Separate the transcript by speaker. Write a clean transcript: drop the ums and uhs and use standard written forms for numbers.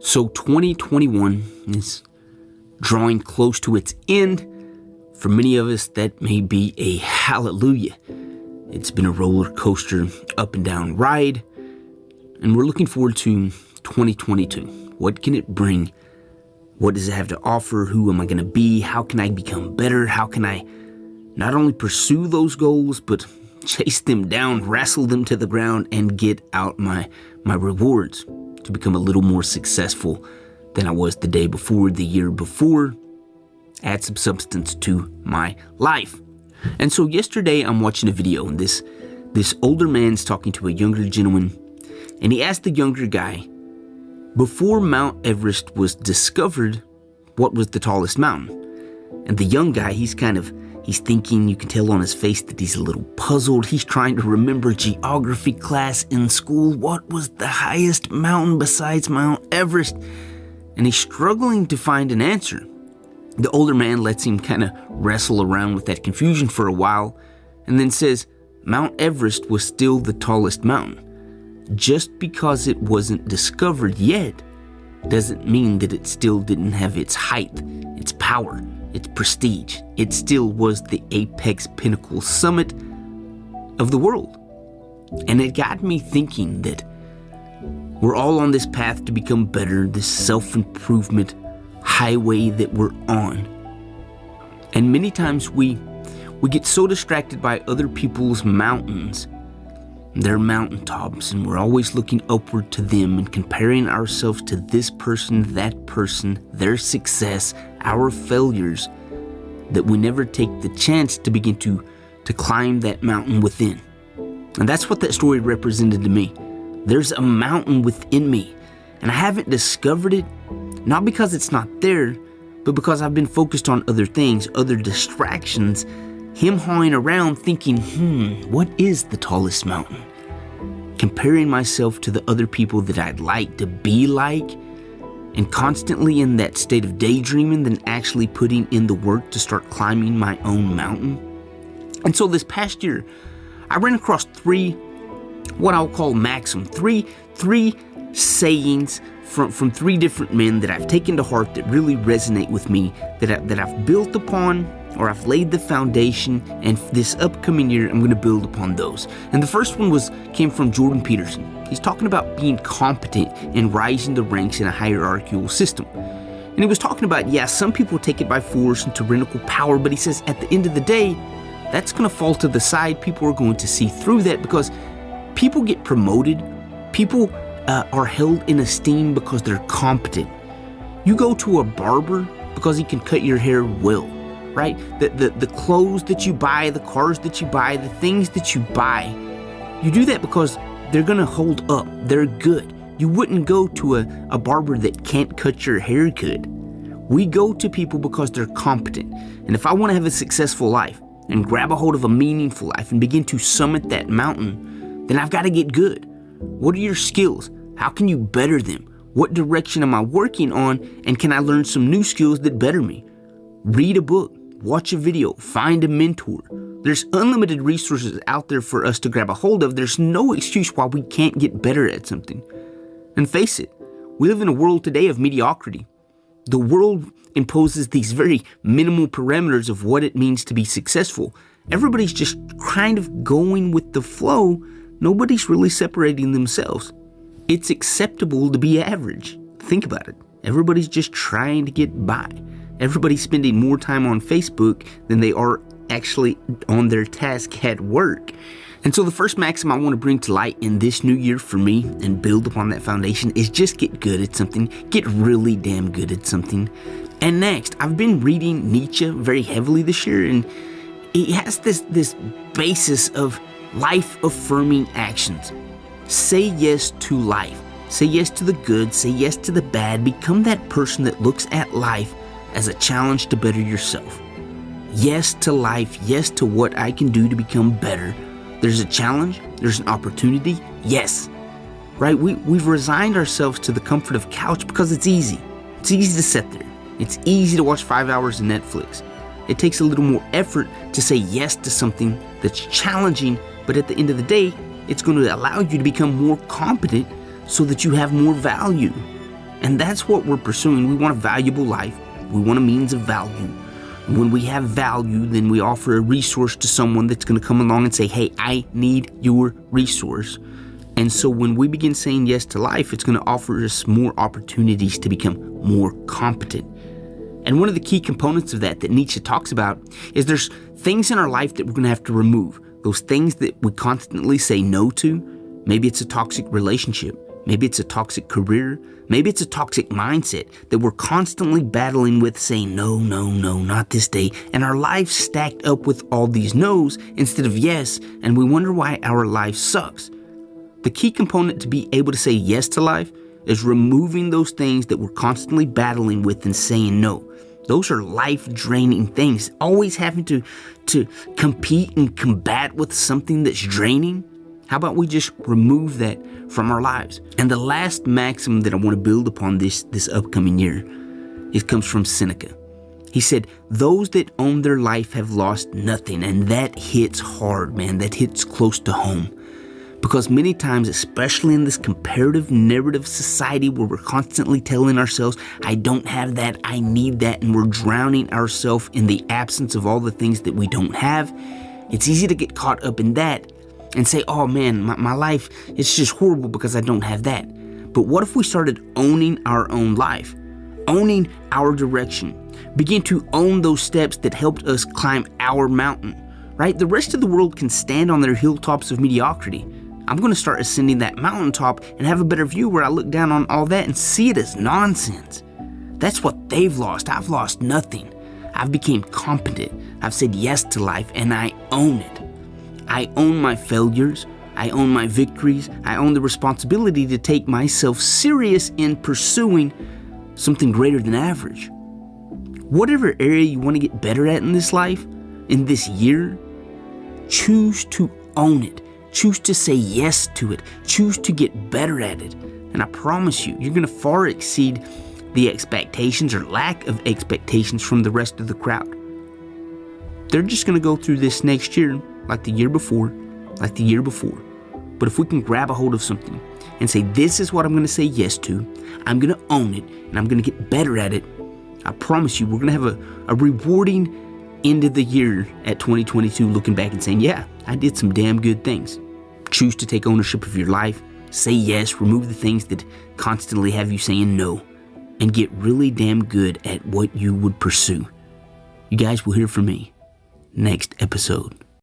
Speaker 1: So 2021 is drawing close to its end. For many of us, that may be a hallelujah. It's been a roller coaster, up and down ride, and we're looking forward to 2022. What can it bring? What does it have to offer? Who am I going to be? How can I become better? How can I not only pursue those goals, but chase them down, wrestle them to the ground, and get out my rewards to become a little more successful than I was the day before, the year before, add some substance to my life. And so yesterday I'm watching a video, and this older man's talking to a younger gentleman, and he asked the younger guy, before Mount Everest was discovered, what was the tallest mountain? And the young guy, he's thinking, you can tell on his face that he's a little puzzled. He's trying to remember geography class in school. What was the highest mountain besides Mount Everest? And he's struggling to find an answer. The older man lets him kind of wrestle around with that confusion for a while, and then says, Mount Everest was still the tallest mountain. Just because it wasn't discovered yet doesn't mean that it still didn't have its height, its power, its prestige. It still was the apex pinnacle summit of the world. And it got me thinking that we're all on this path to become better, this self-improvement highway that we're on. And many times we get so distracted by other people's mountains, their mountaintops, and we're always looking upward to them and comparing ourselves to this person, that person, their success, our failures, that we never take the chance to begin to climb that mountain within. And that's what that story represented to me. There's a mountain within me, and I haven't discovered it, not because it's not there, but because I've been focused on other things, other distractions, him-hawing around thinking, what is the tallest mountain? Comparing myself to the other people that I'd like to be like, and constantly in that state of daydreaming than actually putting in the work to start climbing my own mountain. And so this past year, I ran across what I'll call maxims, three sayings from three different men that I've taken to heart that really resonate with me, that I've built upon, or I've laid the foundation, and this upcoming year I'm going to build upon those. And the first one came from Jordan Peterson. He's talking about being competent and rising the ranks in a hierarchical system. And he was talking about, some people take it by force and tyrannical power, but he says at the end of the day, that's going to fall to the side. People are going to see through that because people get promoted. People are held in esteem because they're competent. You go to a barber because he can cut your hair well, right? The clothes that you buy, the cars that you buy, the things that you buy, you do that because they're gonna hold up, they're good. You wouldn't go to a barber that can't cut your hair good. We go to people because they're competent. And if I wanna have a successful life and grab a hold of a meaningful life and begin to summit that mountain, then I've gotta get good. What are your skills? How can you better them? What direction am I working on? And can I learn some new skills that better me? Read a book, watch a video, find a mentor. There's unlimited resources out there for us to grab a hold of. There's no excuse why we can't get better at something. And face it, we live in a world today of mediocrity. The world imposes these very minimal parameters of what it means to be successful. Everybody's just kind of going with the flow. Nobody's really separating themselves. It's acceptable to be average. Think about it. Everybody's just trying to get by. Everybody's spending more time on Facebook than they are actually on their task at work. And so the first maxim I want to bring to light in this new year for me and build upon that foundation is just get good at something. Get really damn good at something. And next, I've been reading Nietzsche very heavily this year, and he has this basis of life-affirming actions. Say yes to life. Say yes to the good. Say yes to the bad. Become that person that looks at life as a challenge to better yourself. Yes to life. Yes to what I can do to become better. There's a challenge. There's an opportunity. Yes. Right? We've resigned ourselves to the comfort of couch because it's easy. It's easy to sit there. It's easy to watch 5 hours of Netflix. It takes a little more effort to say yes to something that's challenging, but at the end of the day, it's going to allow you to become more competent so that you have more value. And that's what we're pursuing. We want a valuable life. We want a means of value. And when we have value, then we offer a resource to someone that's going to come along and say, hey, I need your resource. And so when we begin saying yes to life, it's going to offer us more opportunities to become more competent. And one of the key components of that Nietzsche talks about is there's things in our life that we're going to have to remove. Those things that we constantly say no to. Maybe it's a toxic relationship. Maybe it's a toxic career. Maybe it's a toxic mindset that we're constantly battling with, saying no, no, no, not this day. And our life stacked up with all these no's instead of yes, and we wonder why our life sucks. The key component to be able to say yes to life is removing those things that we're constantly battling with and saying no. Those are life-draining things. Always having to compete and combat with something that's draining. How about we just remove that from our lives? And the last maxim that I want to build upon this upcoming year, it comes from Seneca. He said, those that own their life have lost nothing. And that hits hard, man. That hits close to home. Because many times, especially in this comparative narrative society where we're constantly telling ourselves, I don't have that, I need that, and we're drowning ourselves in the absence of all the things that we don't have, it's easy to get caught up in that and say, oh man, my life, it's just horrible because I don't have that. But what if we started owning our own life, owning our direction, begin to own those steps that helped us climb our mountain, right? The rest of the world can stand on their hilltops of mediocrity. I'm going to start ascending that mountaintop and have a better view where I look down on all that and see it as nonsense. That's what they've lost. I've lost nothing. I've become competent. I've said yes to life and I own it. I own my failures. I own my victories. I own the responsibility to take myself serious in pursuing something greater than average. Whatever area you want to get better at in this life, in this year, choose to own it. Choose to say yes to it. Choose to get better at it. And I promise you, you're going to far exceed the expectations or lack of expectations from the rest of the crowd. They're just going to go through this next year like the year before, like the year before. But if we can grab a hold of something and say, this is what I'm going to say yes to, I'm going to own it, and I'm going to get better at it, I promise you, we're going to have a rewarding end of the year at 2022 looking back and saying, yeah, I did some damn good things. Choose to take ownership of your life, say yes, remove the things that constantly have you saying no, and get really damn good at what you would pursue. You guys will hear from me next episode.